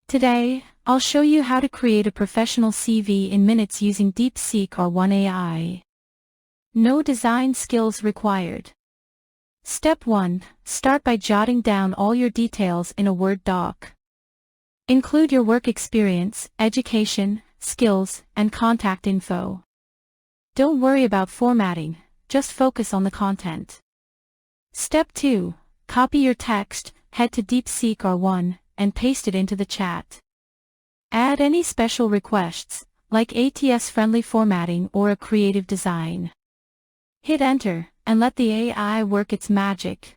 Today, I'll show you how to create a professional CV in minutes using DeepSeek-R1 AI. No design skills required. Step 1. Start by jotting down all your details in a Word doc. Include your work experience, education, skills, and contact info. Don't worry about formatting, just focus on the content. Step 2. Copy your text, head to DeepSeek-R1, and paste it into the chat. Add any special requests, like ATS-friendly formatting or a creative design. Hit enter, and let the AI work its magic.